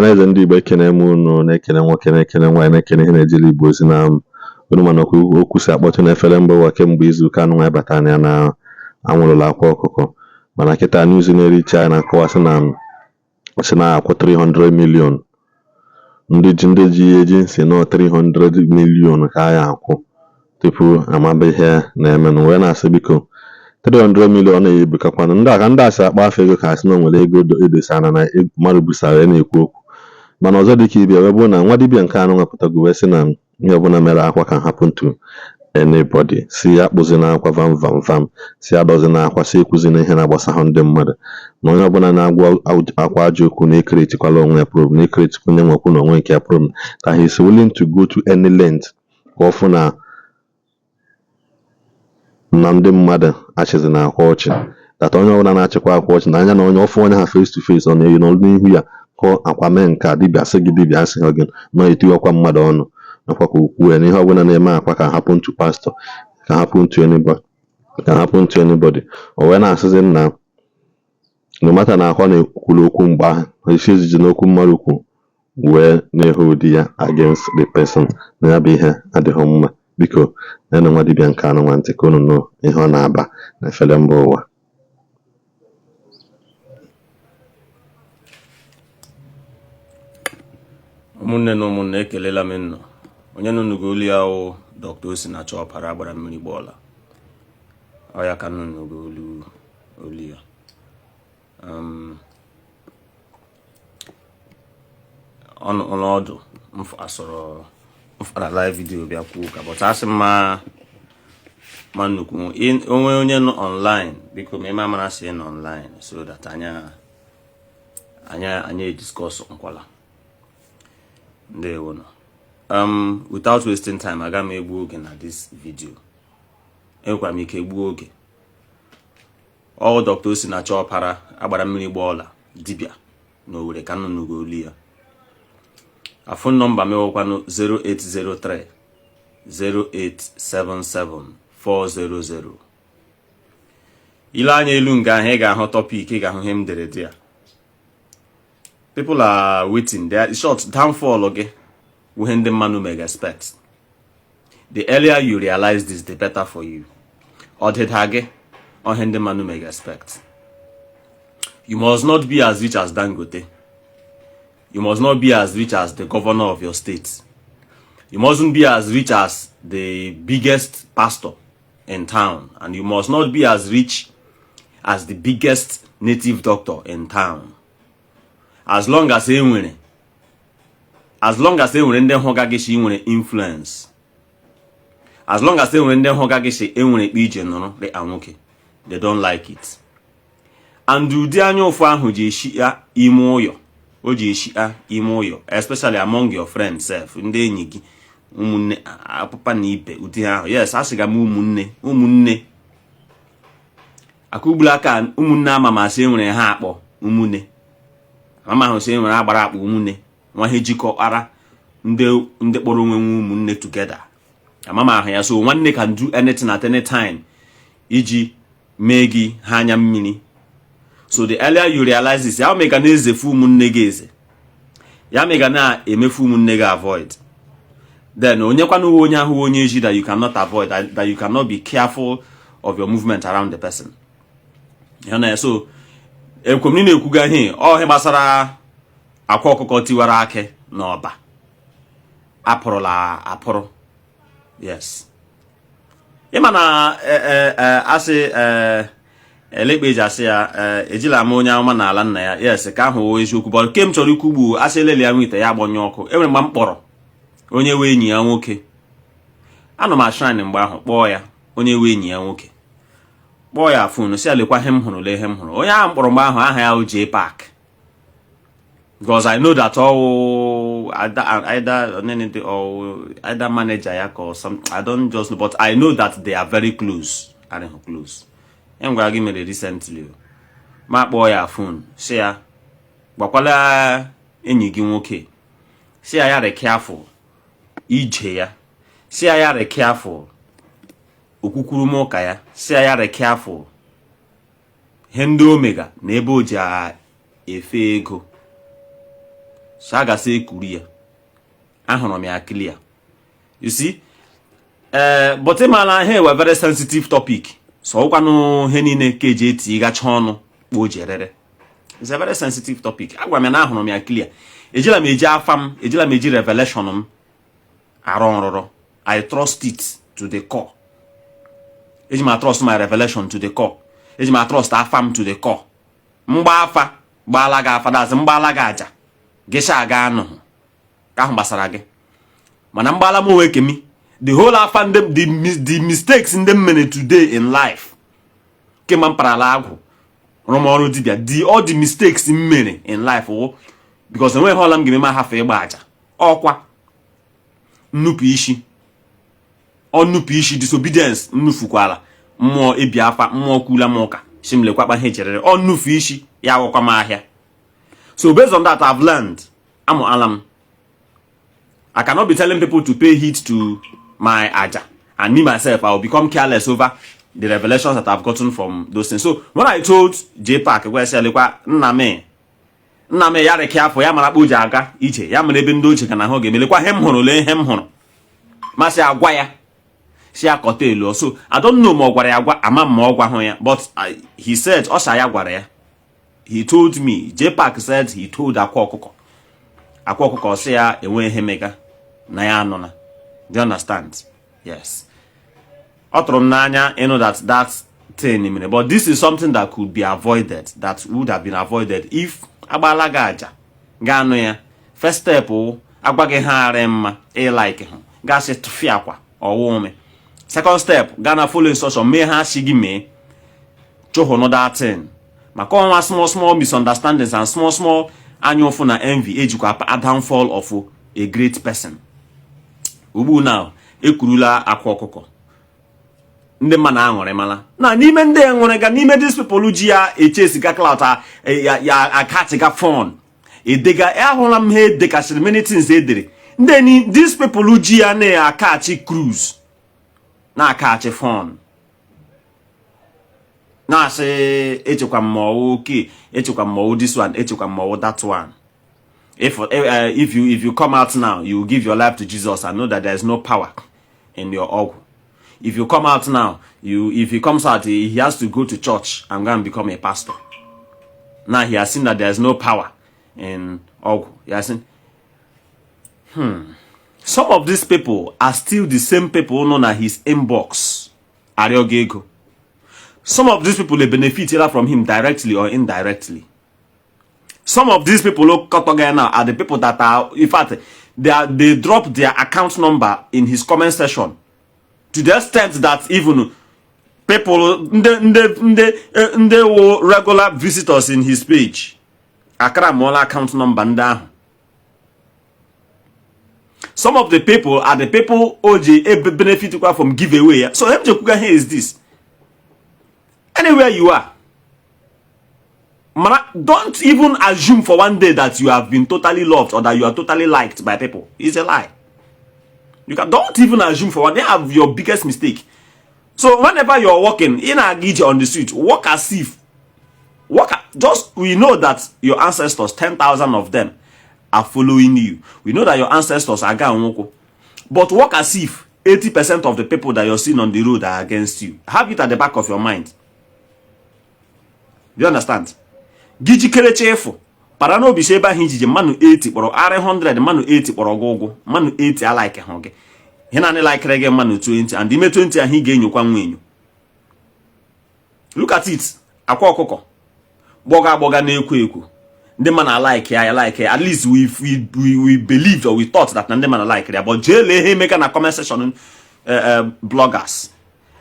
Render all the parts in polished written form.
Ọhaneze ndị Igbo ekene m unu, na-ekene nwoke, na-ekene nwaanyị, na-ekene ihe na-ejili Igbo ozi na unu mana okwu si akpọtụ n'efere mba ụwa kemgbe izuụka anụ nwa bata ya na anwụrụla akwa ọkụkọ, mana kịta news na-eriche anyị na-akọwasị na akwụ 300 million ndị ji ejensi nọ 300 million ka anyị akwụ tupu amaba ihe na-emenụ, wee na-asị biko 300 million na-ebukakwana ndị aka ndị asị akpa afọ ego ka asị na nwere ego edosana na mmadụ busara na-ekwu okwu. Mana ọzọ dịka ibia wee bụ na nwa dibịa nke anụ nwepụtago wee sị na ihe ọbụla mere akwa can happen to anybody, si ya kpụzina akwa vam si adọzina akwa, si ekwuzina ihe na-agbasahụ ndị mmadụ, na onye ọbụla na-agwa akwa ajọ okwu na-ekeretikwala onwe ya problem, na-ekeretikwa onye nwekwu na onwe nke ya problem, that he is willing to go to any length ka ọ fụ na ndị mmadụ achịzina akwa ọchị, data onye ọbụla na-achịkwa akwa ọchị na anya na onye ọfụ onye ha face to face ọ na-eyi n'ihu ya kọ akwa mee nke a dibịa sị gị dibịa asị gị nọ etiwakwa mmadụ ọnụ nakwa ka okwu ya na ihe ọbụla na-eme akwa can happen to pastor, can happen to anybody. O wee na-asịzi na no matter na akwa na-ekwulu okwu mgbe ahụ isi ejiji n'okwu mmadụ kwu wee na-ehe ụdị ya against the person na ya bụ ihe adịghị mma. Biko na nwa dibịa nke anụ nwa ntị ka unu nụ ihe ọ na-aba na efere mba ụwa. Ụmụnne na ụmụnne ekelela m nnọọ. Onye nọ n'ugolu ya o Dr. Osinachi ọpara agbara mmiri gbọọla. Ọ ya ka nọ n'ugolu ya. Ọnọdụ mfara live video bịa kwuo ka but asị ma nnukwu onwe onye nọ online biko ma eme amara sị nọ online so that anya discuss nkwala. Ndewo. Without wasting time, aga m egbu oge na this video. Enwekwara m ike egbu oge. Ọ Dr. Osinachi ọpara agbara mmiri gbọọla dibịa n'Owerri ka nọ n'ugolu ya. Phone number m wekwanụ 0803 0877 400. Ile anya elu nga ahụ ị ga-ahụ topic, ị ga-ahụ ihe m dere dị ya. People are waiting. They are short downfall gị ihe ndị mmadụ may expect. The earlier you realize this, the better for you. Ọdịda gị ihe ndị mmadụ may expect. You must not be as rich as Dangote. You must not be as rich as the governor of your state. You mustn't be as rich as the biggest pastor in town. And you must not be as rich as the biggest native doctor in town. As long as e nwere ndị hụga gị shi nwere influence, as long as e nwere ndị hụga gị shi enwere ikpe ije nọrọ dị anwoke, they don't like it. And ụdị anya ụfụ ahụ ji eshi ya ime ụyọ, o ji eshi ya ime ụyọ, especially among your friends self, ndị enyi gị, ụmụnne, papa na ibe, ụdị ahụ. Yes, asị ga m ụmụnne akụgbula aka ụmụnne ama masị enwere ha akpọ ụmụnne. Mama ahụ sị nwere agbara akpụ ụmụnne, nwa ihe jikọtara ndị kpọrọ onwe ụmụnne together. Mama ahụ ya so nwanne can do anything at any time iji mee gị ha anya mmiri. So the earlier you realize this, ya mega na-ezefu ụmụnne gị eze, ya mega na-emefu ụmụnne gị avoid, then onyekwana uwe onye ahụ onye eji that you cannot avoid, that you cannot be careful of your movement around the person. You know, so ekwomni na-ekwuga ihe ọhịa gbasara Akwa Okuko Tiwaraki n'ọba apụrụ. Yes, ịma na asị elekpeji asị ya ejila m onye ọma n'ala nna ya. Yes, ka ahụ eziokwu bụ ke m chọrọ ikwugbu asị elele ya nwite ya agbanye ọkụ. Enwere mgbe m kpọrọ onye wee enyi ya nwoke, anọ m ashrine mgbe ahụ kpọọ ya onye wee enyi ya nwoke, kpọọ ya fonu si alekwa ihe m hụrụ ihe m hụrụ. Onye ahụ mkpọrọ mgbe ahụ aha ya J Park, because I know that either manager ya or some, I don't just know, but I know that they are very close. And gwara gị mere recently ma kpọọ ya fonu si ya gbakwala enyi gị nwoke, si ya yara careful ije ya, si ya yara careful okwukwuru m ụka ya, si ya yara careful ihe ndị omega na ebe o ji efe ego. so a ga-asị ekuru ya. Ahụrụ m ya clear. You see? But ịmala here were very sensitive topic. So ụkwanụ he niile ka eji eti gacha ọnụ kpo jerere. It's a very sensitive topic. Agwa m na ahụrụ m ya clear. Ejila m eji afam, ejila m eji revelation m arụ nrụrụ. I trust it to the core. Eji ma trust my revelation to the core. Eji ma trust afam to the core. Mgba afa, gbala ga afa, that's mgbala ga aja. Gesha aga anụ. Ka ahụ gbasara gị. Mana mgbala m weke mi. The whole afam the mistakes in them many today in life. Kema mparala agwu. Romoru dibia. All the mistakes in many in life. Oh, because the way how I'm giving my half a baja. Okwa. Nnupu ishi. Nnupu ishi disobedience. Nnufukwala. Mmụọ ebi afa. Mmụọ kula moka. Shimle kwa cherere. Nnufu ishi. Ya wakwa mahia. So based on that, I've learned. Amo alam. I cannot be telling people to pay heed to my aja. And me myself, I will become careless over the revelations that I've gotten from those things. So when I told J-Pack, where I said, Nname yare careful, ya mara buja aga, ije, ya mara ebe ndoche kana hoge, melekwa hem hono le hem hono. Masi agwa ya, si akote elu. So I don't know mo gwara ya agwa, ama mo gwa ho ya, but he said, osha ya gwara ya. He told me, J-Pack said he told Akwa Okuko. Akwa Okuko say ya enwe hemega na ya anona. Do you understand? Yes. Otromnanya, you know that thing, but this is something that could be avoided, that would have been avoided if abalagaja gano ya. First step, agbage harem like him. Gase tufiakwa or woman. Second step, Ghana follow instruction, may ha shigi me choho no that thing. Makon small misunderstandings and small annual fun and envy age a downfall of a great person. Ubu now, ekurula Akwa Okuko. Ndị mana anwere mala. Na n'ime ndị enwere ga n'ime these people ji ya echesi ga clout ya akati ga phone. Edega ahụla m he dekasịrị many things edere. Ndị these people ji ya na akachi cruise. Na akachi phone. Na say echekwa mmo okay, echekwa mmo this one, echekwa mmo that one. If you come out now, you give your life to Jesus and know that there is no power in your ogwu. If you come out now, if he comes out, he has to go to church and go and become a pastor. Now he has seen that there is no power in ogwu. He has seen. Some of these people are still the same people known as his inbox. Ariogego. Some of these people they benefit either from him directly or indirectly. Some of these people who cut together now are the people that are, in fact, they drop their account number in his comment section to the extent that even people, they were regular visitors in his page. Akara mola account number nda. Some of the people are the people OJ benefit from giveaway. So MJ here is this. Anywhere you are, don't even assume for one day that you have been totally loved or that you are totally liked by people. It's a lie. Don't even assume for one day. Have your biggest mistake. So whenever you're walking in a gauge on the street, walk as if we know that your ancestors, 10,000 of them, are following you. We know that your ancestors are Gaonwoko. But walk as if 80% of the people that you're seeing on the road are against you. Have it at the back of your mind. Do you understand? Giji kere chefu. Parano bi sheba hinjije manu 80 poro are 100 manu 80 poro gogo. Manu 80 I like honge. Hina ni like rege manu 20 and ime 20 and he genyo kwa mwenyo. Look at it. Akwa Okuko. Boga na ekwu. Ndị man like ya like at least we believed or we thought that ndị man like ya, but jele he make na comment section bloggers.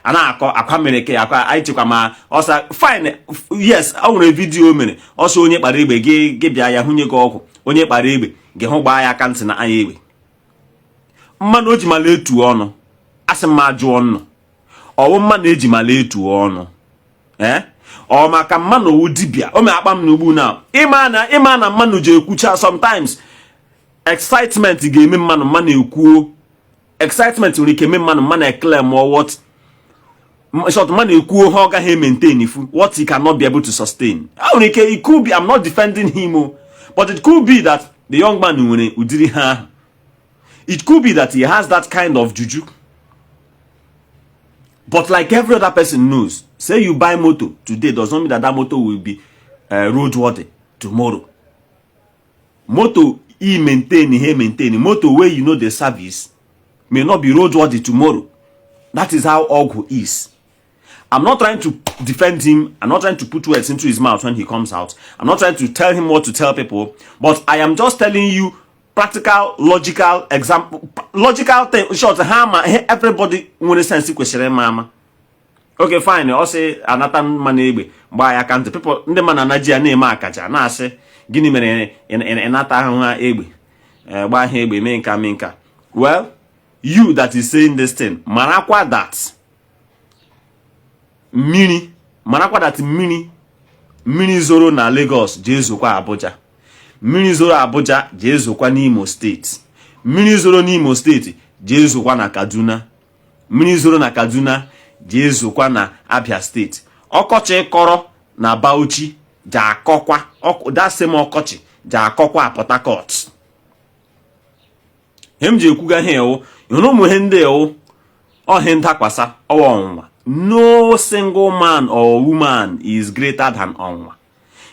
Ana akwa mereke akwa aichekwa ma osa fine. Yes, I want a video mere. Also onye kpara egbe ge bia ya hunye go ọgwụ. Onye kpara egbe ge hụ gba ya kantị na anya egbe. Mmanụ oji mala etu ọnụ. Asị mma jụ ọnụ. Ọwụ mmanụ eji mala etu ọnụ. Ọ maka mmanụ owu dibia. O me akpa m n'ugbu na. Ịma na mmanụ je ekwucha sometimes. Excitement ga-eme mmanụ ekwuo. Excitement nwere ike eme mmanụ eclaim or what. Short man ekwuo ha ga maintain what he cannot be able to sustain. It could be, I'm not defending him, but it could be that the young man nwere udiri ha. It could be that he has that kind of juju. But like every other person knows, say you buy motor today does not mean that that motor will be roadworthy tomorrow. Motor he maintain. Motor where you know the service may not be roadworthy tomorrow. That is how agwu is. I'm not trying to defend him. I'm not trying to put words into his mouth when he comes out. I'm not trying to tell him what to tell people. But I am just telling you practical, logical example, logical thing. Short hammer. Everybody want a sense question, mama. Okay, fine. I say another man Igbo. Buy account people. The man Nigeria name akaja. Na say gini mere another Igbo. Buy Igbo menka. Well, you that is saying this thing, marakwa that. Mini zoro na Lagos jesu kwa Abuja. Mini zoro Abuja jesu kwa n'Imo State. Mini zoro n'Imo State jesu kwa na Kaduna. Mini zoro na Kaduna jesu kwa na Abia State. Ọkọchị kọrọ na Bauchi ja akọkwa. That same ọkọchị ja akọkwa Port Harcourt. Hem je kwuga he o, yono mu hende o. O henda kwasa owo onwa. No single man or woman is greater than Onwa.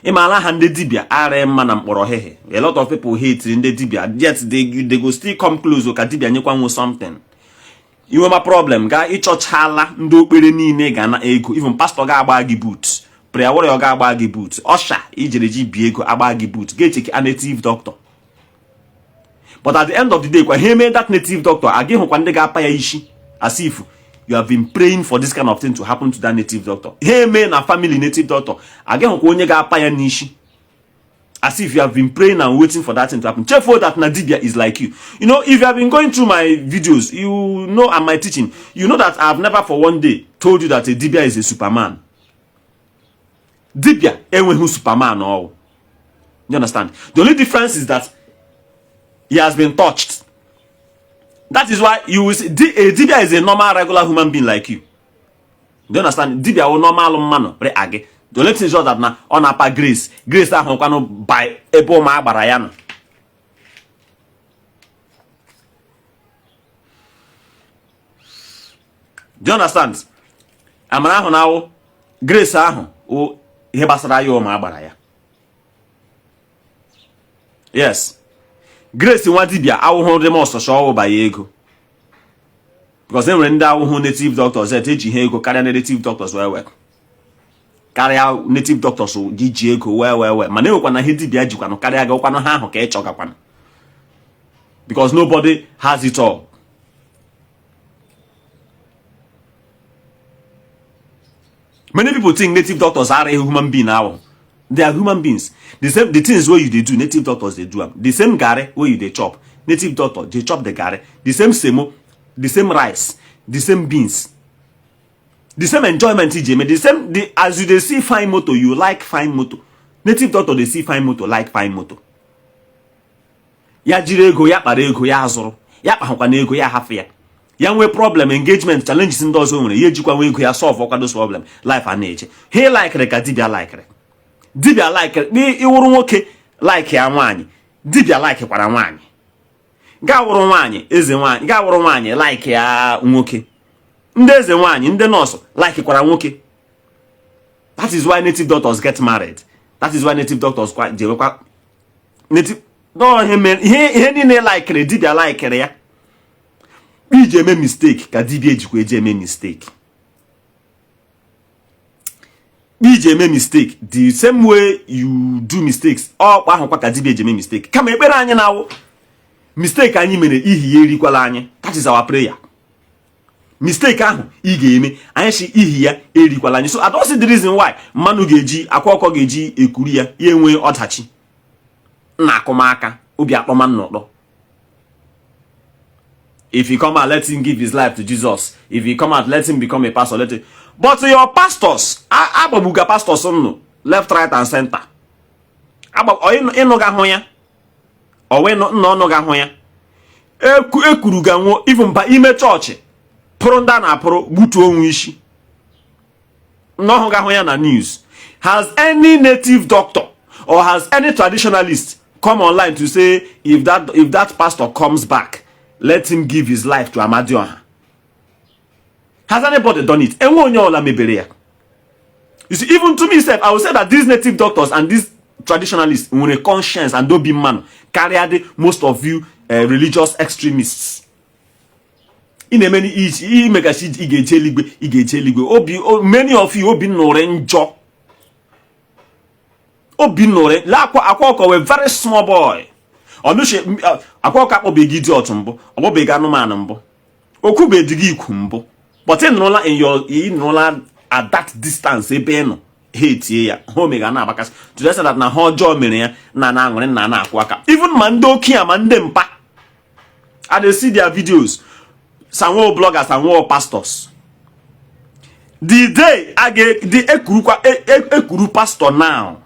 Imala hande dibia are man na mkporo hehe. A lot of people hate in the dibia, yet they go still come close ka dibia nyekwa something. You have a problem, ga ichochala ndo okpere niile ga na ego. Even pastor ga agba gi boot. Prayer warrior ga agba gi boot. Osha ijereji bi ego agba gi boot. Get a native doctor. But at the end of the day, when he made that native doctor, again hukwa ndị ga apa ya ishi. As if you have been praying for this kind of thing to happen to that native doctor. Hey man, a family native doctor. Again, as if you have been praying and waiting for that thing to happen. Check for that Nadibia is like you. You know, if you have been going through my videos, you know, and my teaching, you know that I have never for one day told you that a Dibia is a Superman. Dibia, who's Superman or you understand? The only difference is that he has been touched. That is why you will see Dibia is a normal, regular human being like you. Do you understand? Dibia is normal man. The only thing is that now on upper grace that can buy a bomb barayana. Do you understand? I'm now grace o hebasara yo ma baraya. Yes. Grace nwa dibia awuhu remorse so by ego. Because then when that native doctors eji he ego carry native doctors well. Carry out native doctors so ji ego well. Mana e na he dibia jikwa no carry aga kwa no ha ahu ka e chogakwa. Because nobody has it all. Many people think native doctors are a human being now. They are human beings. The things where you they do, native doctors they do them. The same gare where you they chop, native doctor they chop the gare. The same semo, the same rice, the same beans, the same enjoyment. The same as you they see fine moto, you like fine moto. Native doctor they see fine moto, like fine moto. Ya jirego ya parego ya azoro ya pahankwanego ya hafia. Ya nwe problem engagement challenges in those only. Ye jikwa we ya solve all those problem life and nature. He like Dibia like Dibia like iwuru nwoke like ya nwanyi. Dibia like kwara nwanyi. Ga wuru nwanyi eze nwanyi. Ga wuru nwanyi like ya nwoke. Ndị eze nwanyi, ndị nurse like kwara nwoke. That is why native doctors get married. That is why native doctors native no he ni like Dibia like ya. Ije make mistake ka dibia ejikwa eje make mistake. Ije make mistake the same way you do mistakes. Ọ kwa ahụ kwa ka dibia eje make mistake. Kama ekpere anyị na mistake anyị mere ihi erikwala anyị. That is our prayer. Mistake ahụ ị ga-eme anyị shi ihi ya erikwala anyị. So I don't see the reason why mmanụ ga-eji akwa ọkọ ga-eji ekuri ya enwe ọdachi. Na akụmaka obi akpọma nnọdọ. If he come out, let him give his life to Jesus. If he come out, let him become a pastor. Let him. But your pastors, ababuga pastors no left, right, and center. Enoga hoya, or when no ga hoya. Ekuruga wo even by ime church. Pronda na pro butu onwishi. No ga hoya na news. Has any native doctor or has any traditionalist come online to say if that pastor comes back, let him give his life to Amadioha. Has anybody done it? You see, even to me, I would say that these native doctors and these traditionalists, when a conscience and don't be man, carry most of you religious extremists. In a many many of you obi norenjo. Obi nore la Akwa Okuko were very small boy. Onushe Akwa Okuko be idiot mbo, obo be anụmanụ mbo. Oku be digi ikumbo. But in nola at that distance ebe no hate ya. Ho me ga na abakas. To just say that na ho jo mere ya na ngore na Akwa Okuko. Even mando kia mande mpa. I dey see their videos. Some more bloggers and more pastors. The day I get the ekuru pastor now.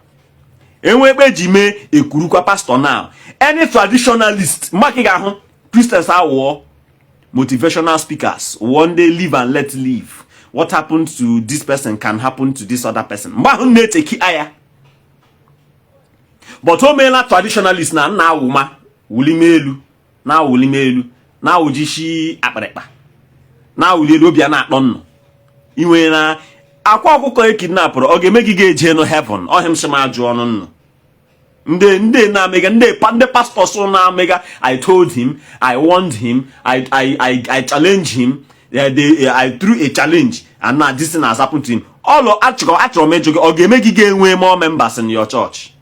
Enwebe jime ekuru pastor now. Any traditionalist, makiga Christians are war, motivational speakers. One day live and let live. What happened to this person can happen to this other person. Mahune teki aya. But Omenala traditionalist na uma wulimelu na wulimelu. Na ujishi akparekpa na ulelu obi na akpọnno iwe na Akwa Okuko ekidnapụrụ ọ ga-eme gị ga-eje no heaven ọ him shima ajụ ọnụ nno ndị na mega ndị pastors na mega. I told him, I warned him, I challenged him, I threw a challenge, and now this thing has happened to him. All achọrọ mejo ọ ga-eme gị ga-enwe more members in your church.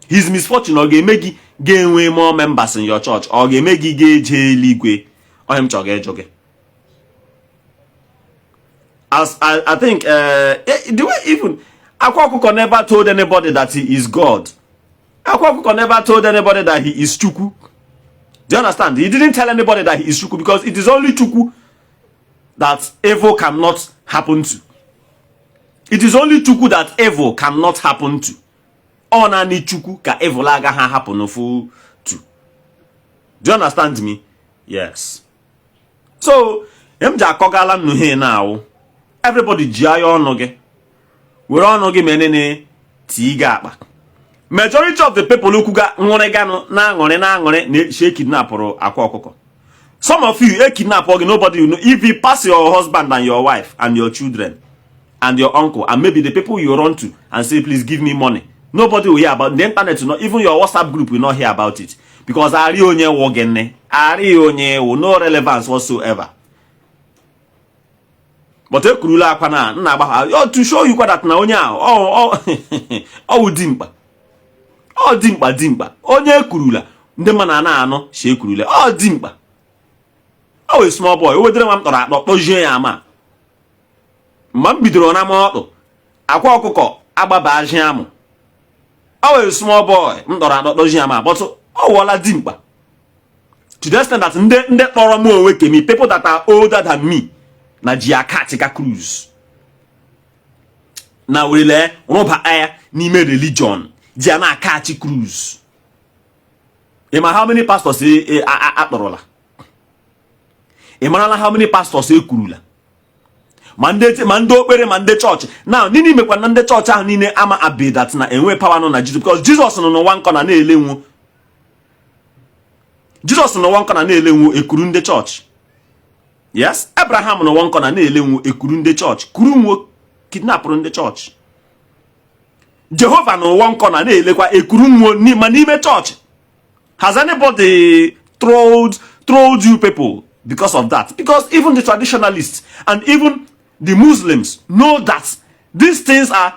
His misfortune ọ ga-eme gị gain more members in your church or ga eme gi ga-eje eluigwe or him choge ejoge. As I think the way even Akwa Okuko never told anybody that he is God. Akwa Okuko never told anybody that he is Chukwu. Do you understand? He didn't tell anybody that he is Chukwu because it is only Chukwu that evil cannot happen to. It is only Chukwu that evil cannot happen to. Onani Chukwu ka evil aga ha happen to. Do you understand me? Yes. So, emja akogala nuhe now. Everybody jiayo onoge. Were onoge menene tiga akpa. Majority of the people who ga ngoregano na ngore ne she kidnaporo Akwa Okuko. Some of you kidnap nobody you know. If you pass your husband and your wife and your children and your uncle and maybe the people you run to and say please give me money. Nobody will hear about the internet, will not, even your WhatsApp group will not hear about it. Because Ari onye wogene, Ari onye will no relevance whatsoever. But ekurula akwana na agba to show you that na onye dimpa. Dimpa. Onye ekurula ndị mana na anọ she ekurula. Dimpa. A small boy, o wedere mam tora akpojie ya ama. Mam bidoro na moto. Akwa Okuko agbaba ahia amụ. A small boy, but wala dimpa. To the extent that people that are older than me, na jiakatika cruise. Na wile roba air nime religion, jiana kati cruise. Ema how many pastors say atorola? Ema how many pastors say kurula? Mando Mande church. Now, Nini mekwa nande church nine ama abe that na enwe power no na Jesus because Jesus no one corner na elewu. Jesus no one corner na elewu ekurunde church. Yes, Abraham no one corner na elewu ekurunde church. Kurunwo kidnapper the church. Jehovah no one corner na elekwa ekurunwo ni manime church. Has anybody trolled you people because of that? Because even the traditionalists and even the Muslims know that these things normal,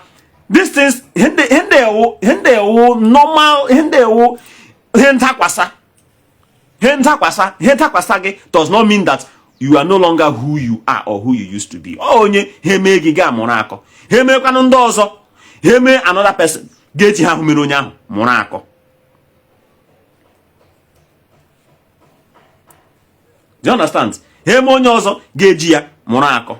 does not mean that you are no longer who you are or who you used to be. Oh, heme giga monako. Heme kanondozo. Heme another person. Geti ha humeronya monako. Do you understand? Heme onyozo geji ya monako.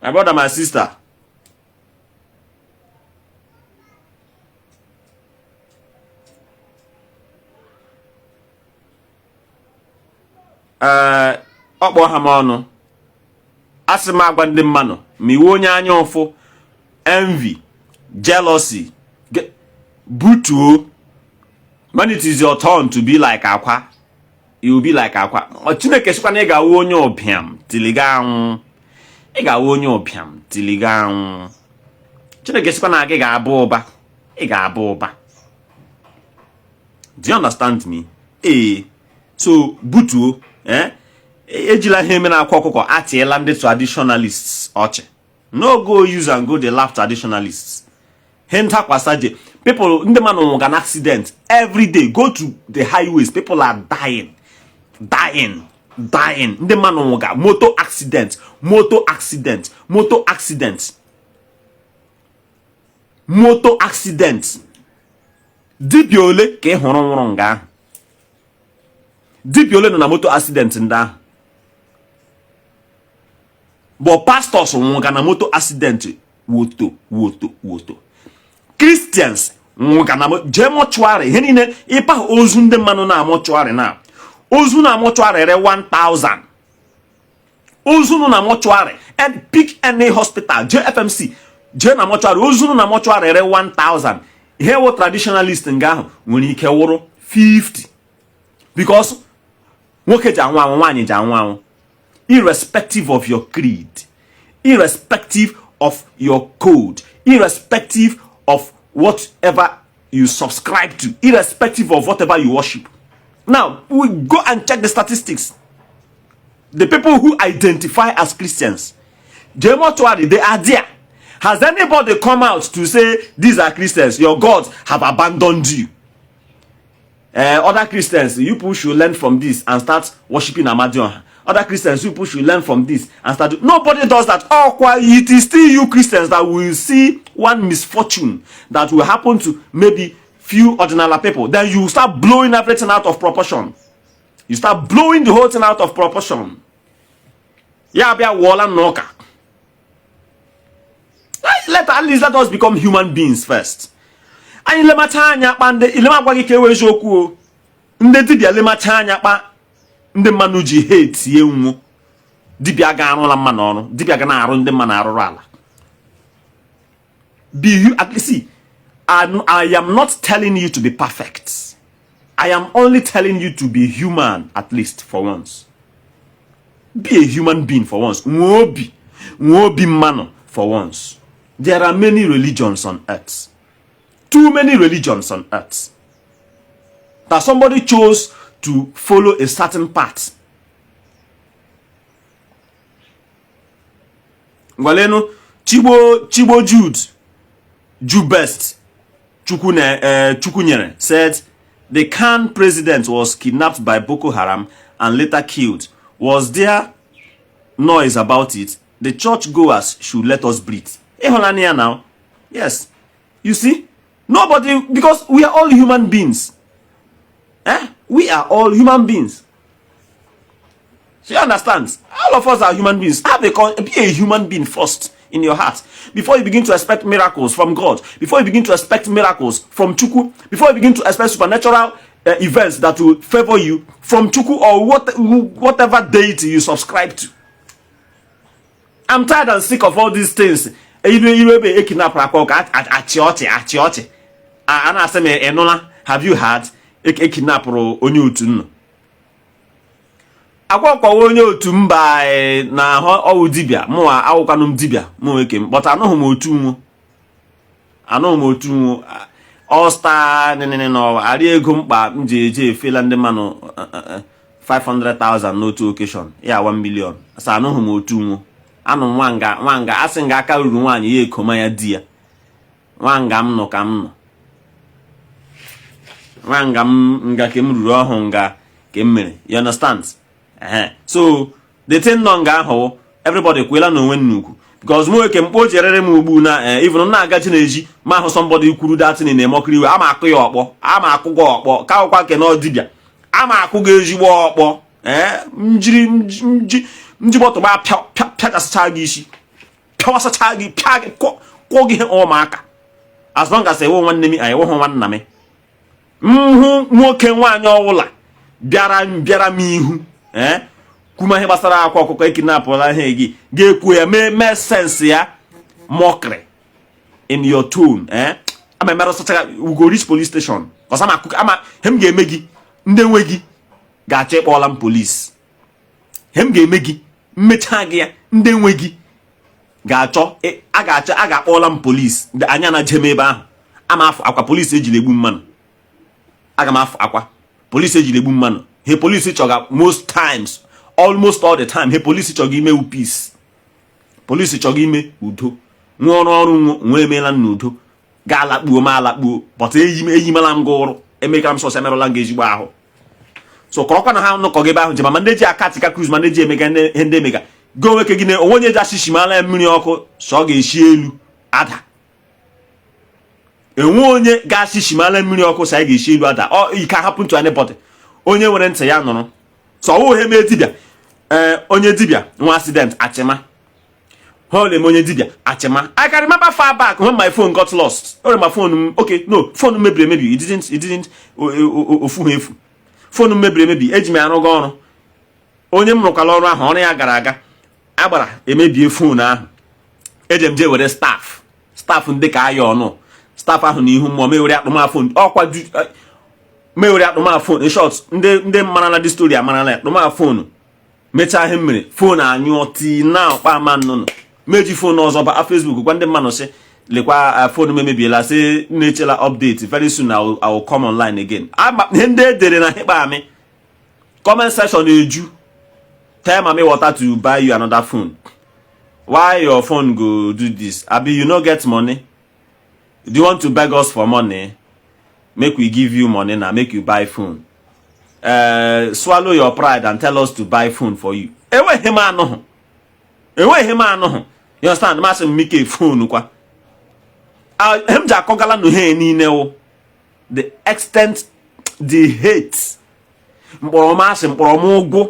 My brother, my sister. Okpo ha ọnụ. asima agwa ndị mmanụ ma iwe onye anya ụfụ, envy, jealousy, butuo. When it is your turn to be like Akwa, you will be like Akwa. Chineke sikwa na ị ga-awụ onye ọbịam tiliga anwụ. Ị ga-awụ onye ọbịam tiliga anwụ. Chineke sikwa na gị ga-abụ ụba. Ị ga-abụ ụba. Do you understand me? So butuo, ejila ihe mere Akwa Okuko atiela ndị traditionalists ọchị. No go use and go the laugh traditionalists. Henta kwasaje. People, the man on an accident every day. Go to the highways. People are dying. The man on motor accident. Dibiole ke horonga. Dibiole no na motor accident nda. But pastors on na motor accident woto. Christians je mortuary he niile ipa ozu ndị mmanụ na mortuary na ozu na mortuary re 1000 ozu na mortuary and pick any hospital JFMC je na mortuary ozu na mortuary re 1000 ihe wo traditionalist nga ahụ nwere ike wụrụ 50 because nwoke ji anwụ anwụ nwaanyị ji anwụ anwụ irrespective of your creed, irrespective of your code, irrespective of whatever you subscribe to, irrespective of whatever you worship. Now, we go and check the statistics. The people who identify as Christians, they are there. Has anybody come out to say, these are Christians, your gods have abandoned you? Other Christians, you people should learn from this and start worshiping Amadion. Other Christians, you people should learn from this and start. Nobody does that. Oh, it is still you Christians that will see one misfortune that will happen to maybe few Ọmenala people. Then you start blowing everything out of proportion. You start blowing the whole thing out of proportion. Yeah, at least let us become human beings first. And ndị mmanụ ji hate ye nwu dibia ga arụla mmanụ ọrụ dibia ga na arụ ndị mmanụ arụrụ ala. Be you at least see, I am not telling you to be perfect. I am only telling you to be human at least for once. Be a human being for once. Nwobi mmanụ for once. There are many religions on earth. Too many religions on earth. That somebody chose to follow a certain path. Waleno Chibo Jubest Chukunyere said the Khan president was kidnapped by Boko Haram and later killed. Was there noise about it? The churchgoers should let us breathe. Now, yes, you see, nobody, because we are all human beings. We are all human beings. So you understand? All of us are human beings. Be a human being first in your heart before you begin to expect miracles from God. Before you begin to expect miracles from Chuku. Before you begin to expect supernatural events that will favor you from Chuku or whatever deity you subscribe to. I'm tired and sick of all these things. Have you heard? Kidnapper onye otu nno Akwa onye otu mba na ọwụ dibia mụ awụkwanụ m dibia mụ eke m but anụghị m otu nwo all star no ari ego mkpa m ji eje efela ndị mmanụ 500,000 n'otu occasion ya 1 million asa anụghị m otu nwo anụ nwanga asị nga aka ruru nwaanyị ya ekoma ya di ya nwanga m nọ ka m nọ nga kem ruru ọhụ nga kem mere, you understand? So the thing no nga ahụ everybody kwela no onwe nnukwu because mo eke mkpo jerere m ugbu na even na agachi na eji ma ahụ somebody kwuru that in na mokri we ama akụ ya ọkpọ ama akụ go ọkpọ ka ụkwa ke no dibia ama akụ go ezigbo ọkpọ nji bọtụ ba pịasacha gị isi pịawasacha gị pịa gị kwọ gị ọmaka as long as ewo nwanne mi ayi wo nwanna mi nwoke nwaanyị ọwụla bịara m ihu kuma ihe gbasara akwa ọkụkọ ekinapụla ihe gị ga-ekwu ya mee sense ya mockery in your tone ama emerụ sacha we go reach police station cause ama hem ga-eme gị ndị nwe gị ga-achọ ịkpọla m police hem ga-eme gị mmecha gị ya ndị nwe gị ga-achọ a ga-akpọla m police anya na jem ebe ahụ ama afọ akwa police ejiri egbu mmanụ aga m afọ akwa police ejiri egbu mmanụ he police chọga most times almost all the time he police chọga ime peace police chọga ime udo nwa ọrụ nwe emeela n'udo ga-alakpuo ma alakpuo but eyimela m gị ụrụ emekara m sọsọ emerụla gị ezigbo ahụ so kọrọkwa na ha nọkọ gị ebe ahụ je ma ndị ji akatika cruise ma ndị ji emega ihe ndị emega go nwoke gị na onwe ji ashishimala mmiri ọkụ so ọ ga-eshi elu ada enwe onye ga-ashishimala mmiri ọkụ so anyị ga-eshi elu ada you can happen to anybody onye nwere ntị ya nụrụ so ọ wụghị mee dibịa onye dibịa nwa accident achịma holy onye dibịa achịma I can remember far back when my phone got lost my phone okay no phone mebiri emebi it didn't ofu efu phone mebiri emebi eji m arụ gị ọrụ onye m rụkwala ọrụ ahụ ọrụ ya gara aga agbara emebie phone ahụ eje m je were staff ndị ka aya ọnụ staff ahụ n'ihu mmụọ mewere akpụmafọ ọkwa mewere akpụmafọ in short ndị marala dị story amarala ya akpụmafọ mechaa ihe mmiri phone anyụọ tii na ọkpa ama nnụnụ meji phone ọzọ ba Facebook gwa ndị mmanụ sị lekwa phone memebiela sị na-echela update very soon I will come online again ihe ndị edere na hikpa amị comment section eju tell mommy water to buy you another phone why your phone go do this abi you no get money do you want to beg us for money make we give you money now make you buy phone swallow your pride and tell us to buy phone for you enweghị m anụhụ you understand masị m mike phone kwa hem ji akọgala na ihe niile wụ the extent the hate mkpọrọmasị mkpọrọmụgwụ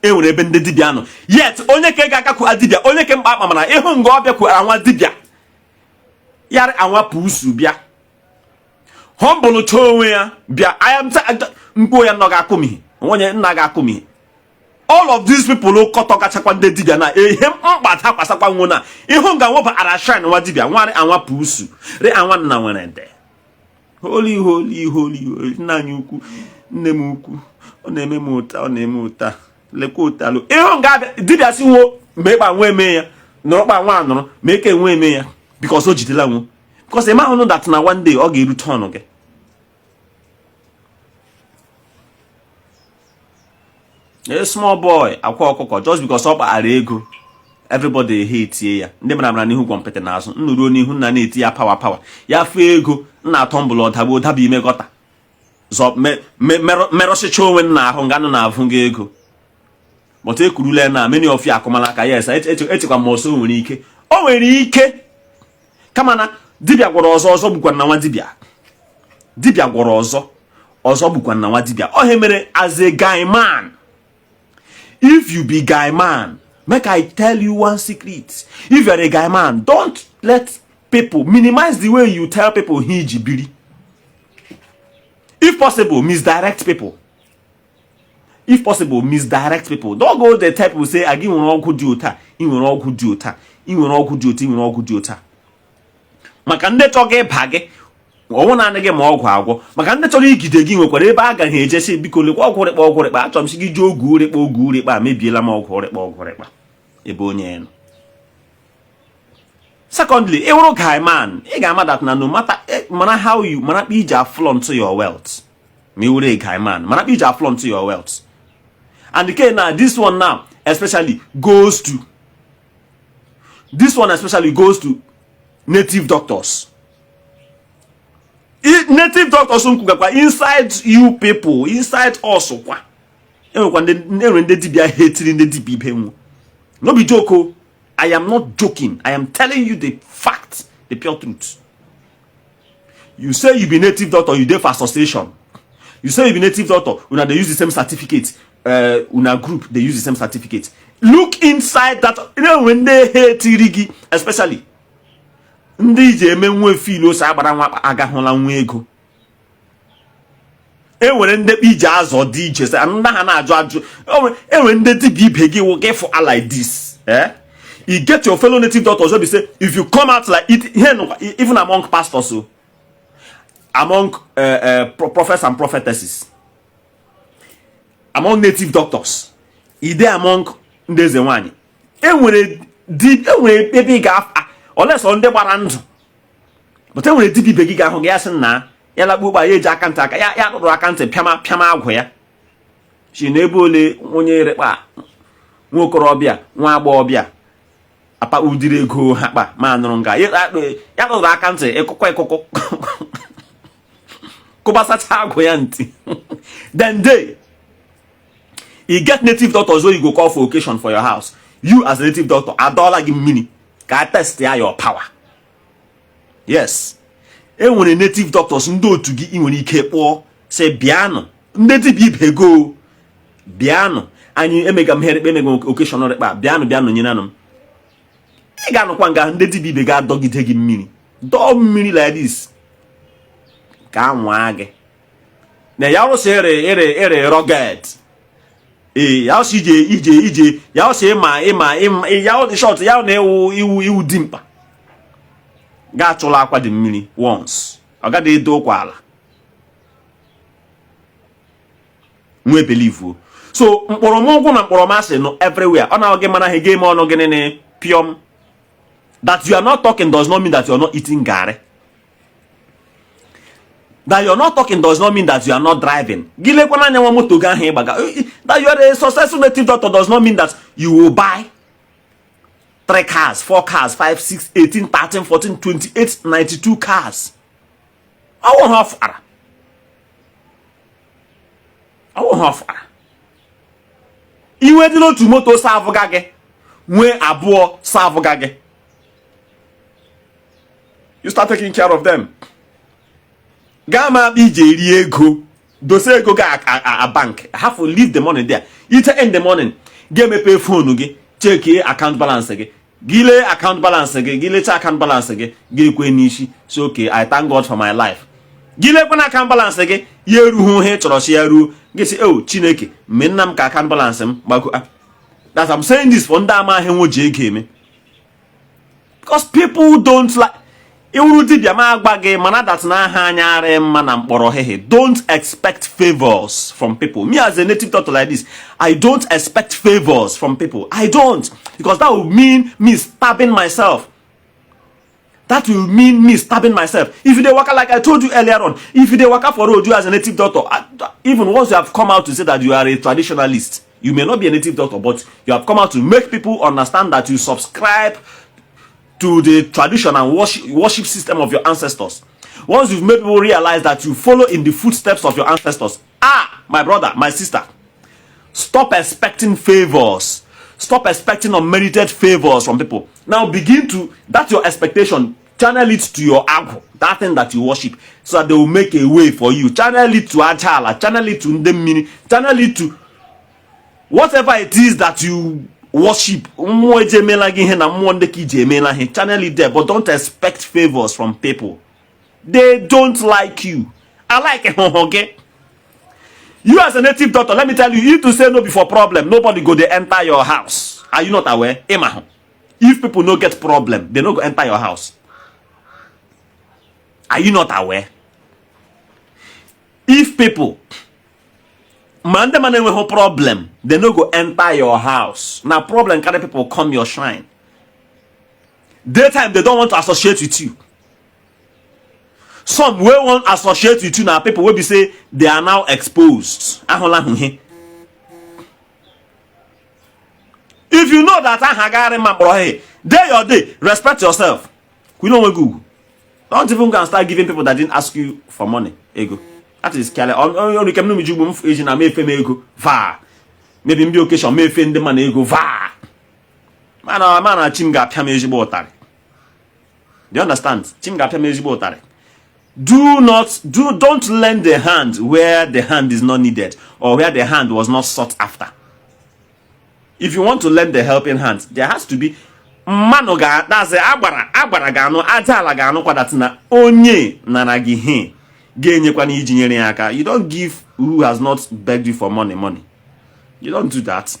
enwere ebe ndị dibịa nọ yet onye ka ga-akakwu adibịa onye ka mkpa akpa mana ịhụ nga ọ bịakwara anwa dibịa yara anwa pusu bịa humble cho onwe ya bịa mkpo ya nọ ga-akụmihe onye nna ga-akụmihe all of these people kọtọ gachakwa ndị dibịa na ihe mkpata kwasakwa nwo na ịhụ nga nwoba arashin nwa dibịa nwarị anwa pusu re anwa nna nwere nde holy nna anyị ukwu nne m ukwu ọ na-eme m ụta lekwa ụtalụ ịhụ nga dibịa si nwo mgbe ịkpa nwa eme ya nọrọ kpa nwa anọrọ ma eke nwe eme ya because o jidela nwo because ịma hụnụ that na one day ọ ga-erute ọnụ gị a small boy akwa ọkụkọ just because ọ kpara ego everybody hate ya ndị mara n'ihu kwọmpịtị n'azụ nnụrụ n'ihu nna na-eti ya power ya fee ego nna atọ mbụlụ ọdagbo daba ime gọta zọ merọsịcha onwe nna ahụ nga nụ na-avụ gị ego but ekurule na many of you akụmala aka yes echekwa ma ọsọ o nwere ike kama na dibịa gwọrọ ọzọ gbukwa na nwa dibịa gwọrọ ọzọ gbukwa na nwa dibịa ọ he mere as a guy man. If you be guy man, make I tell you one secret. If you're a guy man, don't let people minimize the way you tell people hijibiri. If possible, misdirect people. If possible, misdirect people. Don't go the type who say, I give you all good jota, you will all good jota, you will all good jota, you will all good jota. Makande toge bage. Ọnwụ na gị ma ọgwụ agwọ maka ndị chọrọ igide gị nwekwara ebe a gaghị ejesi biko lekwa ọgwụ rịkpa achọrọ m si gị ji ogu rịkpa mebiela m ọgwụ rịkpa ebe onye nọ. Secondly, ịwụrụ guy man ị ga-ama that na no matter mana how you mana kpa iji affront your wealth ma ịwụrụ a guy man mana kpa iji affront your wealth and again now this one now especially goes to native doctors. Native doctors inside you people, inside us kwa. Enwere ndị dibịa hatiri ndị dibịa ibe nwu. No be joke. I am not joking. I am telling you the fact, the pure truth. You say you be native doctor, you dey for association. You say you be native doctor, una they use the same certificate. Una group they use the same certificate. Look inside that. You know when they hate rigi, especially. Ndị ije eme nwe filo sa agbara nwa agahụla nwa ego enwere ndị ije azọ dị iche sị ndị ha na-ajụ ajụ. Enwere ndị dibịa ibe gị wụ gị for like this. You get your fellow native doctors wey be say if you come out like it here, even among pastors, so among prophets and prophetesses, among native doctors, ide among ndeze nwanyị, enwere ebe ga unless on ndị gbara ndụ, but enwere dibịa ibe gị ga-ahụ gị ya sị na ya lakpu ụgba ya eji akantị aka ya rụrụ akantị pịama agwụ ya si n'ebe ole onye rekpa nwa okorobịa nwa agbọghọbịa apa udiri ego ha kpa ma nụrụ nga ya rụrụ akantị ịkụkọ kụbasacha agwụ ya ntị. Then you get native doctors wey you go call for occasion for your house. You as a native doctor adọla gị mmiri ka test ya your power. Yes, enwere native doctors ndị otu gị ị nwere ike kpọọ say bịanụ ndị dibịa ibe go bịanụ anyị emega m here emega occasion rekpa bịanụ nyenanụ m. Ị ga-anụkwa nga ndị dibịa ibe ga-adọgide gị mmiri dọọ mmiri like this ka anwa gị na ya ọsọ ere rugged. Ya ọsọ ije ya ọsọ ịma ya ọ dị short ya na iwu dị mkpa ga-achụla akwa dị mmiri once ọ gaghị edo kwa ala nwe believe. So mkpọrọmụgwụ na mkpọrọmasị no everywhere ọ na-oge mana ha game ọnụ gịnị na piom. That you are not talking does not mean that you are not eating garri. That you are not talking does not mean that you are not driving. That you are a successful native doctor does not mean that you will buy 3 cars, 4 cars, 5, 6, 18, 13, 14, 28, 92 cars. I won't have. Iwe dị n'otu moto savụ gage nwee abụọ savụ gage. You start taking care of them. Gama ije eri ego dose ego ga a bank. Have to leave the money there. Ite in the morning get me pay phone gị check account balance gị gile account balance gị gile account balance gị gị kwe n'ishi. So okay, I thank God for my life. Gile kwe na account balance gị ya eruhu he chọrọ shi ya ruo gị si oh Chineke menna m ka account balance m gbago. That I'm saying this for ndị ama ahụ nwo ji ego eme. Because people don't like don't expect favors from people. Me as a native doctor like this, I don't expect favors from people. I don't. Because that would mean me stabbing myself. That will mean me stabbing myself. If they work like I told you earlier on, if they work for road, you as a native doctor, even once you have come out to say that you are a traditionalist, you may not be a native doctor, but you have come out to make people understand that you subscribe to the tradition and worship system of your ancestors. Once you've made people realize that you follow in the footsteps of your ancestors, my brother, my sister, stop expecting favors. Stop expecting unmerited favors from people. Now begin to, that's your expectation, channel it to your agwu, that thing that you worship, so that they will make a way for you. Channel it to Ajala, channel it to Ndemini, channel it to whatever it is that you worship. Channel it there, but don't expect favors from people. They don't like you. I like it, okay? You as a native doctor, let me tell you, if to say no before problem, nobody go they enter your house. Are you not aware? If people no get problem, they no go enter your house. Are you not aware? If people man have problem, they no go enter your house. Now problem carry people come your shrine. Daytime they don't want to associate with you. Some will want to associate with you now. People will be say they are now exposed. If you know that day or day, respect yourself. We don't want Google. Don't even go and start giving people that didn't ask you for money. Ego. That is careless. Only can me jugu Asian and me ego va. Maybe be occasion me fend the man ego va. Man chimga pyameji botare. Do you understand? Chimga pyameji botare. Don't lend the hand where the hand is not needed or where the hand was not sought after. If you want to lend the helping hand, there has to be manoga. That's the agbara gano ajala gano kwadatina onye nanagihe You don't give who has not begged you for money. You don't do that.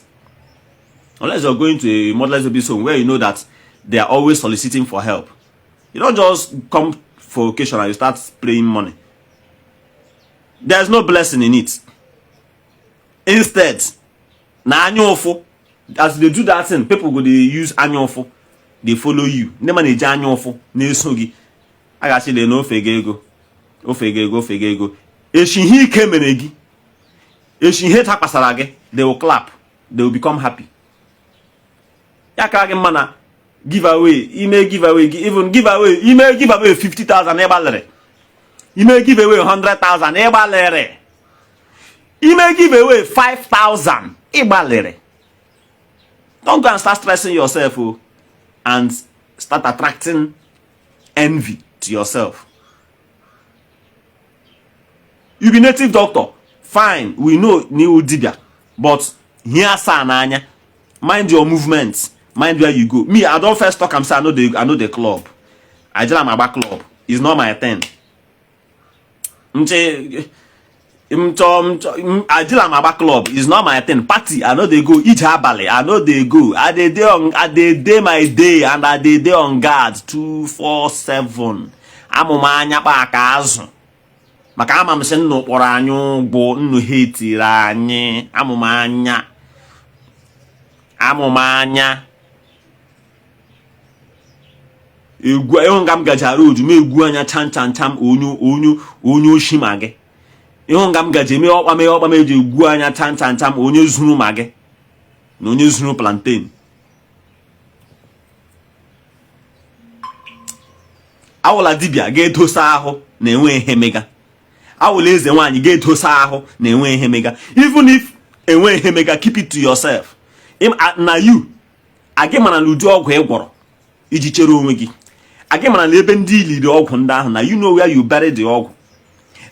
Unless you're going to a motherless baby's home where you know that they are always soliciting for help. You don't just come for occasion and you start spraying money. There's no blessing in it. Instead, as they do that thing, people go they use anyofo. They follow you. Never need anyofo. Nesugi. I got they know fegego. Ofegego. Eshihi kemenegi. Eshihi takasarage. They will clap. They will become happy. Yakage mana give away. He may give away. Even give away. He may give away 50,000 ebalere. He may give away 100,000 ebalere. He may give away 5,000 ebalere. Don't go and start stressing yourself and start attracting envy to yourself. You be native doctor, fine. We know new dibia, but here sananya. Mind your movements. Mind where you go. Me, I don't first talk. I'm saying I know the club. I just am about club. It's not my thing. I just am about club. It's not my thing. Party. I know they go. Each habale. I know they go. I they day my day and I they day on guard 247. I'm umanya pa akazu. Maka ama mse no kpọrọ anyị ụgbọ nnu hetiri anyị amụmanya egwu ehun gam gajara oju me egwu anya cham onye oshima gị ehun gam gaje me ọkpa me eji egwu anya cham onye zuru ma gị na onye zuru plantain awụla dibia ga-edosa ahụ na enwe ihe mega. Awụla eze nwaanyị ga-edosa ahụ na enwe ihe mega. Even if enwe ihe mega, keep it to yourself. Na you agị mana na ụdị ọgwụ ị gwọrọ iji chere onwe gị. Agị mana na ebe ndị iliri ọgwụ ndị ahụ na you know where you bury the ọgwụ.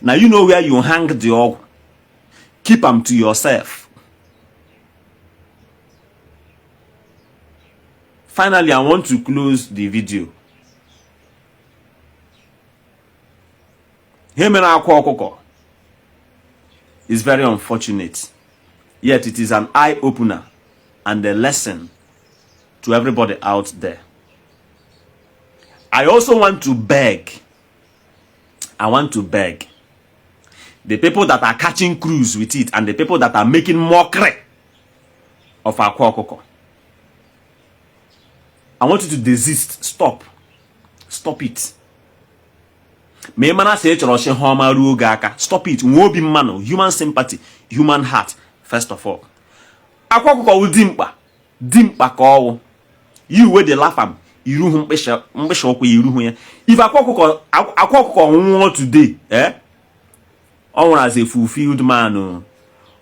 Na you know where you hang the ọgwụ. Keep them to yourself. Finally, I want to close the video. Akwa Okuko is very unfortunate, yet it is an eye-opener and a lesson to everybody out there. I also want to beg. The people that are catching cruise with it and the people that are making mockery of Akwa Okuko. I want you to desist. Stop it. Stop it. Human sympathy, human heart, first of all. Akwa Okuko will dimpa ko. You where they laugh am. If Akwa Okuko today, as a fulfilled man,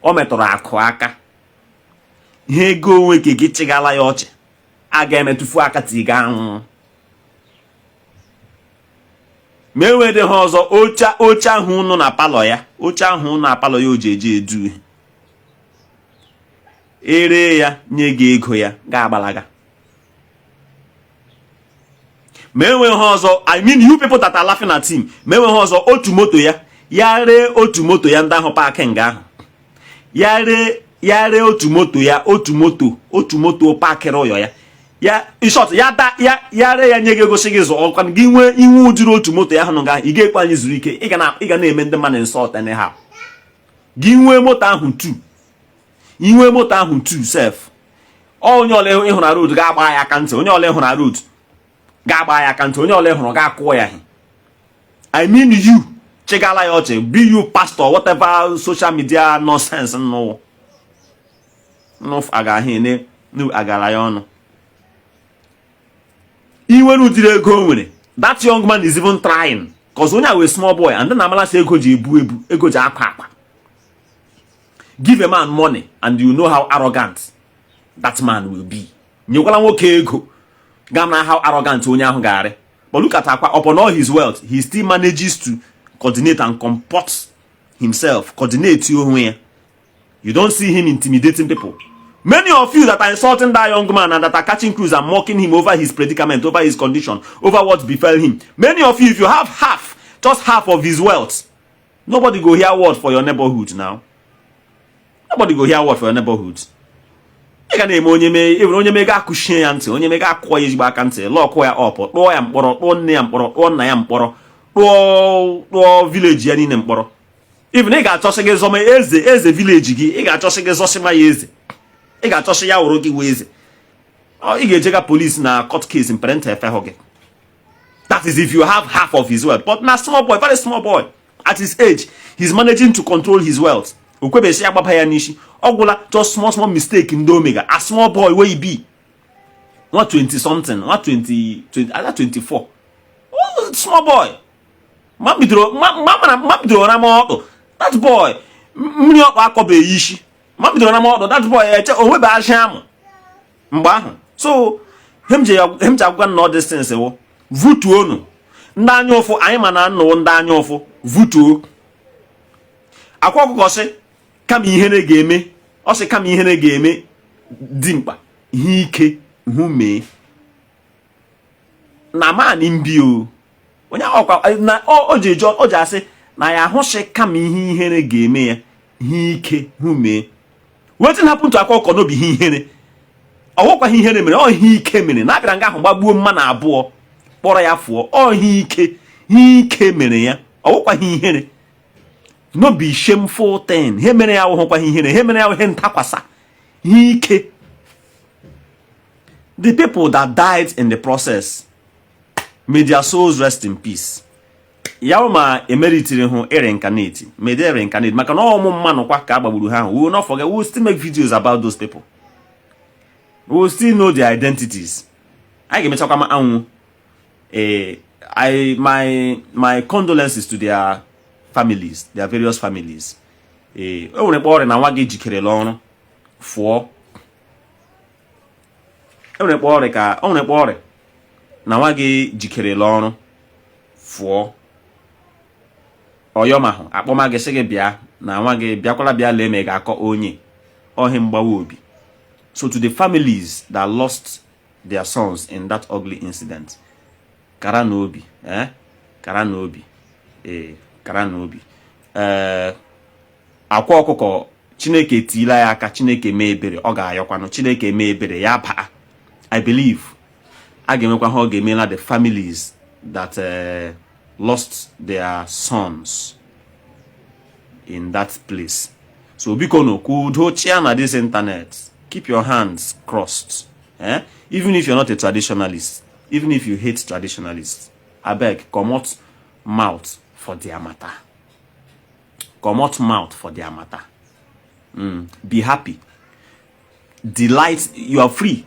metoro akụ aka. He go weke gichigala yoche. Aga emetufu aka tiga anwụ. Mewe de hozo ocha hu no na palo ya. Ocha hu na palo ya ojeje edu. Ere ya nye gị ego ya ga-agbalaga. Mewe hozo, I mean you people that are laughing at him. Mewe hozo otu moto ya. Yare otu moto ya ndị ahụ paaki nga ahụ. Yare otu moto ya, otu moto paaki royo ya. Ya in short yare ya nye gị ego shigi zo ọkwa gị nwe iwu ujuru otu moto ya ahụ nga ị ga-ekwe anyị zuru ike ị ga na-eme ndị mmadụ insult anyhow. Gị nwee moto ahụ 2. Inwe moto ahụ 2 self. Onye ole ịhụ na road ga-agba ya aka ntị. Onye ole ịhụ na road ga-agba ya aka ntị. Onye ole ịhụrụ ga-akwụ ya. I mean you chigala ya ọchị. Be you pastor whatever social media nonsense no agaghị ne no agara ya ọnụ. Iwe n'udiri ego nwere. That young man is even trying. Cause onye a small boy and then amala say ego ji ebu ego ji akwa. Give a man money and you know how arrogant that man will be. Nyekwala nwoke ego. Gamna how arrogant onye ahụ gare. But look at Akwa, upon all his wealth, he still manages to coordinate and comport himself. Coordinate you. You don't see him intimidating people. Many of you that are insulting that young man and that are catching cruise and mocking him over his predicament, over his condition, over what befell him. Many of you, if you have just half of his wealth, Nobody go hear word for your neighborhood now. Nobody go hear word for your neighborhood. You can name onye mega kushie ya ntị, onye mega akwa ya ezigbo aka ntị, lock ya up, kpọọ ya mkpọrọ, kpọọ nne ya mkpọrọ, kpọọ nna ya mkpọrọ, kpọọ village ya niile mkpọrọ. Even ị ga-achọsị gị zọma eze village gị, ị ga-achọsị gị zọsịma ya eze. Ị ga-achọsị ya wụrụ gị wee eze. Ị ga-ejega police na court case in parent efe hụ gị. That is if you have half of his wealth. But na small boy, very small boy, at his age, he's managing to control his wealth. Okwebesi agbaba ya n'ishi. Ogwula just small mistake in the omega. A small boy where he be. Not 20 something, not 20, either 24. Oh, small boy. That boy. Ishi. That boy. So, him jagwan no distance. Vutu onu. Ndanyo fo ayimana no ndanyo fo. Vutu. Akwa Okuko se kama ihe na ga-eme. Ọ sị kama ihe na ga-eme dị mkpa. Ihe ike hụ mee. Na man mbi o. Onye ọkwa na o ji asị na ya hụ sị kama ihe na ga-eme ya. Ihe ike hụ mee. Wetin happen to Akwa Okuko no be ihe. Ọwụkwa ihe mere, ọ ihe ike mere. Na abịara nga ahụ gbagbuo mma na abụọ. Kpọrọ ya fụọ. Ọ ihe ike mere ya. Ọwụkwa ihe. No be shameful thing. He mere ya ọhụkwa ihe. He mere ya ihe ntakwasa. Ike. The people that died in the process, may their souls rest in peace. Yauma emeritiri hụ reincarnate. May they reincarnate. Maka na ọmụ mmanụ kwa ka agbagburu ha. We will not forget. We will still make videos about those people. We will still know their identities. I ga-emechakwa ma anwụ. My condolences to their families, their various families. O nwere kpọrọ na nwa gị jikerela ọrụ fụọ. O nwere kpọrọ na nwa gị jikerela ọrụ fụọ. Oyomahụ akpọma gị sị gị bịa na nwa gị bịakwala bịa lee ma ị ga-akọ onye ọhị mgbawa obi. So to the families that lost their sons in that ugly incident, kara n'obi, kara n'obi, kara n'obi. Akwa Okuko Chineke tila ya aka, Chineke mee ebere, ọ ga-ayọkwanụ, Chineke mee ebere ya baa. I believe a ga-emekwa ha ọ ga-emela the families that lost their sons in that place. So biko no kudo chia na this internet. Keep your hands crossed. Even if you're not a traditionalist, even if you hate traditionalists, I beg, come out mouth for their matter. Come out mouth for their matter. Be happy. Delight. You are free.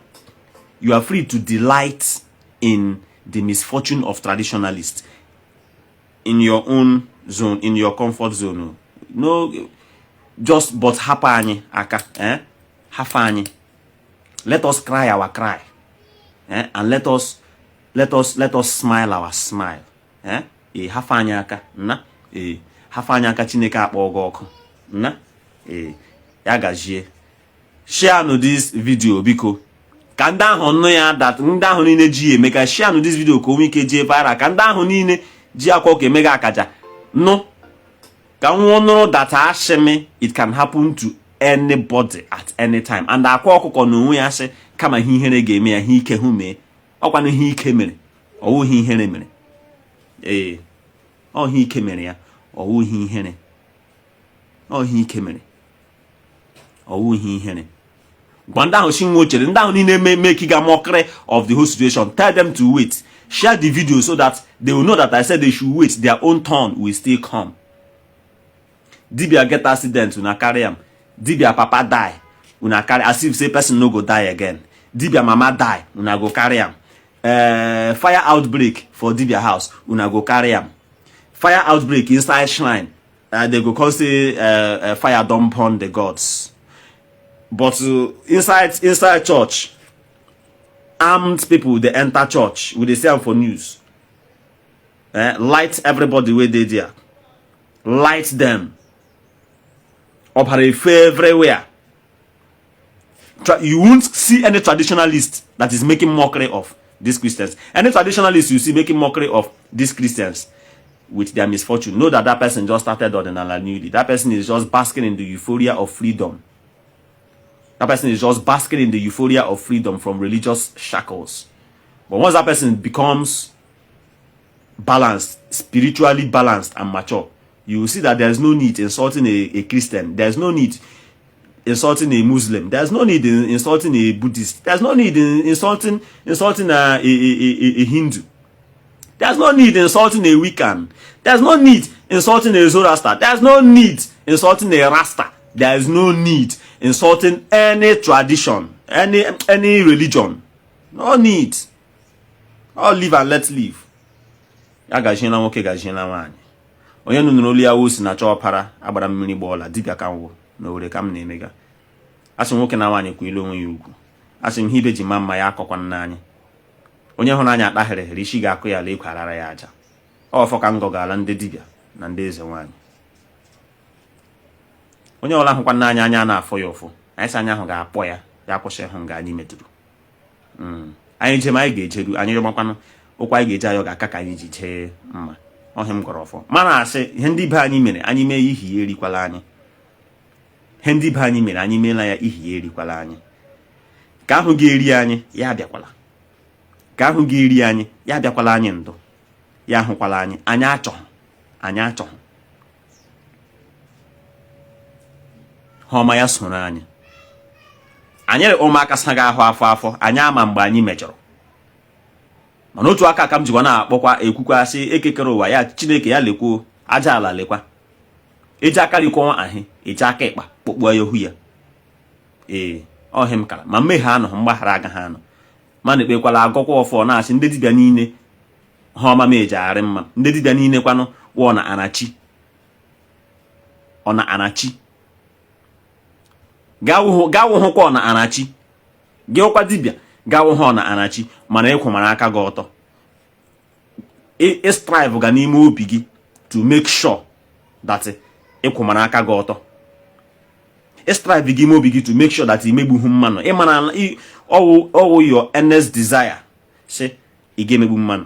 You are free to delight in the misfortune of traditionalists in your own zone, in your comfort zone. No, just but hapani aka, hafani. Let us cry our cry, and let us smile our smile. Hafani aka, na, hafani aka Chineke akpọ ogo ọkụ, na, ya gajie. Share no this video biko. Ka ndị ahụ nụ ya that ndị ahụ niile ji emeka share no this video ka o nwee ike jee viral. Ka ndị ahụ niile ji Akwa Okuko emega akaja no. Ka nwa nụrụ that ashimi, it can happen to anybody at any time. And Akwa Okuko no onwe ya sị kama ihe ga-eme ya ihe ike hụ mee. Ọkwa na ihe ike mere. Ọwụ ihe mere. Ọ ihe ike mere ya. Ọwụ ihe. Ọ ihe ike mere. Ọwụ ihe. Gwanda ahụ shinwo chere ndị ahụ niile make a mockery of the whole situation. Tell them to wait. Share the video so that they will know that I said they should wait. Their own turn will still come. Dibia get accident, una carry am. Dibia papa die, una carry as if say person no go die again. Dibia mama die, una go carry am. Fire outbreak for Dibia house, una go carry am. Fire outbreak inside shrine, they go call say fire don't burn the gods. But inside church, armed people they enter church. We they say for news. Light everybody where they there. Light them. Operate everywhere. You won't see any traditionalist that is making mockery of these Christians. Any traditionalist you see making mockery of these Christians, with their misfortune. Know that that person just started Ọmenala newly. That person is just basking in the euphoria of freedom. That person is just basking in the euphoria of freedom from religious shackles. But once that person becomes balanced, spiritually balanced and mature, you will see that there's no need insulting a Christian. There's no need insulting a Muslim. There's no need in insulting a Buddhist. There's no need in insulting a Hindu. There's no need insulting a Wiccan. There's no need insulting a Zoroaster. There's no need insulting a Rasta. There's no need insulting any tradition, any religion. No need. All live and let live. Ya gajina nwoke gajina nwaanyị. Onye nụnụrụ olu ya wosi na chọọ para agbara mmiri gbola dibịa ka nwụ na owere ka m na-emega. Asị nwoke na nwaanyị kwa ilu onwe ya ugwu. Asị m hibe ji mma ya akọkwa n'anya. Onye hụrụ anya akpaghere Ishi ga-akụ ya ala ikwarara ya aja. Ọfọ ka ngọ ga-ala ndị dibịa na ndị eze nwaanyị. Onye ọla hụkwa n'anya anya na-afọ ya ụfụ. Anyị sị anya ahụ ga-akpọ ya kwụsị ịhụ nga anyị metụrụ. Anyị jem anyị ga-ejeru anyị rịọmakwanụ ụkwa anyị ga-eje ayọ ga-aka ka anyị ji jee mma. Ọhịa m gọrọ ọfọ. Mana asị ihe ndị be anyị mere anyị mee ihi ya erikwala anyị. Ihe ndị be anyị mere anyị meela ya ihi ya erikwala anyị. Ka ahụ ga-eri anyị ya abịakwala. Ka ahụ ga-eri anyị ya abịakwala anyị ndụ. Ya ahụkwala anyị anyị achọghị. Họma ya soro anyị. Anyị ụmụaka saga ahụ afọ anyị ama mgbe anyị mechọrọ. Mana otu aka ka m jikwa na-akpọkwa ekwukwa asị ekekere ụwa ya Chineke ya lekwuo aja ala lekwa. Eji aka rikwa ahị eji aka ịkpa kpokpuo ya ohu ya. Ọhịa m kara ma mmehie anọ mgbaghara agaghị anọ. Ma na-ekpekwala agọkwa ọfọ na-asị ndị dibịa niile ha ọma meje arị mma. Ndị dibịa niile kwanụ wọ na anachi. Ọ na anachi. Gawụ hụkwa ọ na anachi. Gị ọkwa dibịa gawụ hụ ọ na anachi mana ịkwụmara aka gị ọtọ. Strive ga n'ime obi gị to make sure that ịkwụmara aka gị ọtọ. Strive gị ime obi gị to make sure that imegbughị mmanụ. Ịmana ọwụ your earnest desire si ị ga-emegbu mmanụ.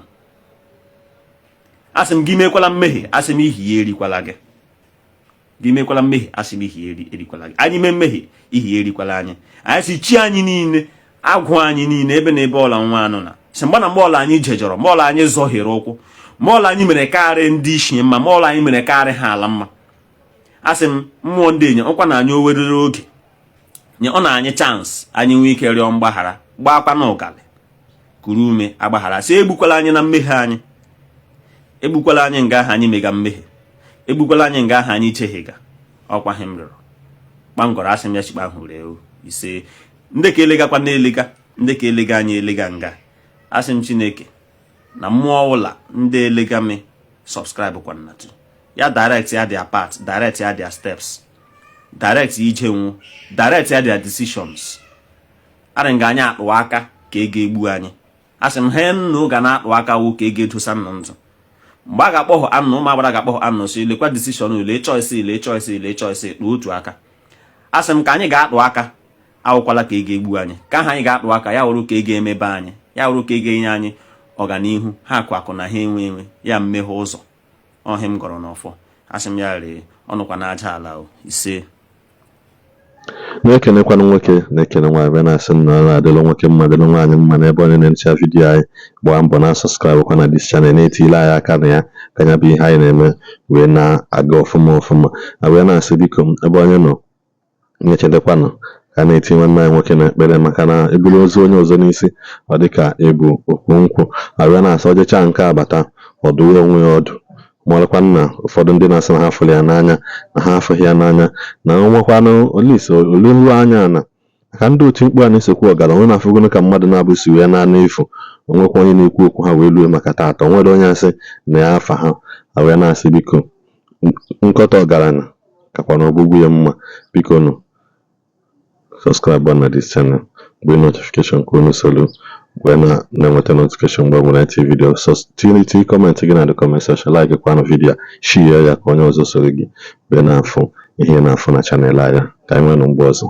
Asị m gị mekwala mmehie asị m ihi ya erikwala gị. Gị mekwala mmehie asị m ihi ya erikwala gị. Anyị mee mmehie ihi ya erikwala anyị. Anyị si chi anyị niile agwụ anyị niile ebe na ebe ọla nwa anụ na si mgba na mgbe anyị jejọrọ mgbe anyị zọhiere ụkwụ mgbe anyị mere karị ndị Ishi mma mgbe anyị mere karị ha ala mma. Asị m mmụọ ndị enye ọkwa na anyị o werere oge nye ọ na anyị chance anyị nwee ike rịọ mgbaghara gbakwa na ụgalị kuru ume agbaghara si egbukwala anyị na mmehie anyị. Egbukwala anyị nga ahụ anyị mega mmehie. Egbukwala anyị nga ahụ anyị chehiga. Ọkwa hem rịọrọ kpangọrọ asị m ya chikpa ahụ ree ise ndị ka elegakwa na-elega ndị ka elega anyị elega nga. Asị m Chineke na mmụọ ụla ndị elega me subscribe kwa nnatu ya direct ya their path, direct ya their steps, direct ije nwu, direct ya their decisions. Arị nga anyị akpụwa aka ka ị ga-egbu anyị. Asị m he nnu ga na-akpụ aka wụ ka ị ga-edosa nnụ ndụ. Mgbe a ga-akpọghọ anụ ụmụ agbara ga-akpọghọ anụ so ilekwa decision ile choice kpụ otu aka. Asị m ka anyị ga-akpụ aka awụkwala ka ị ga-egbu anyị. Ka ahụ anyị ga-akpụ aka ya wụrụ ka ị ga-emebe anyị. Ya wụrụ ka ị ga-enye anyị ọganihu ha akụ na ha enwe ya mmeghe ụzọ. Ọhịa m gọrọ n'ọfọ. Asị m ya ree ọnụkwa n'aja ala ise. Na-ekenekwana nwoke na-ekene nwaanyị bịa na-asị na na-adịlụ nwoke mma dịlụ nwaanyị mma n'ebe onye na-enecha vidiyo anyị gbaa mbọ na subscribe kwa na dis channel na-etile anyị aka na ya ka ya bụ ihe anyị na-eme wee na-aga ọfụma wee na-asị biko ebe onye nọ na-echedekwanụ ka na-eti nwanne anyị nwoke na ekpere maka na ebulu ozu onye ọzọ n'isi ọ dịka ebu okpu nkwụ wee na-asị ojecha nke abata ọdụ onwe ya ọdụ marakwa na ụfọdụ ndị na-asị na ha fụrụ ya n'anya na ha afụghị ya n'anya na nwekwanụ olise olulu anya na ka ndị otu mkpu a na-esokwu ọgara onwe na-afụgonu ka mmadụ na-abụ si wee na-anụ efu onwekwa onye na-ekwu okwu ha wee lue maka taata onwere onye asị na ya afa ha wee na-asị biko nkọta ọgaranya kakwa na ọgbụgbu ya mma biko nụ subscribe na this channel gbe notification ka unu solu wee na-enweta notification mgbe ọbụla eti vidio. So tinye comment gị na the comment section, like kwanụ vidio share ya ka onye ọzọ soro gị wee na-afụ ihe na-afụ na channel anyị ka anyị nwee mgbe ọzọ.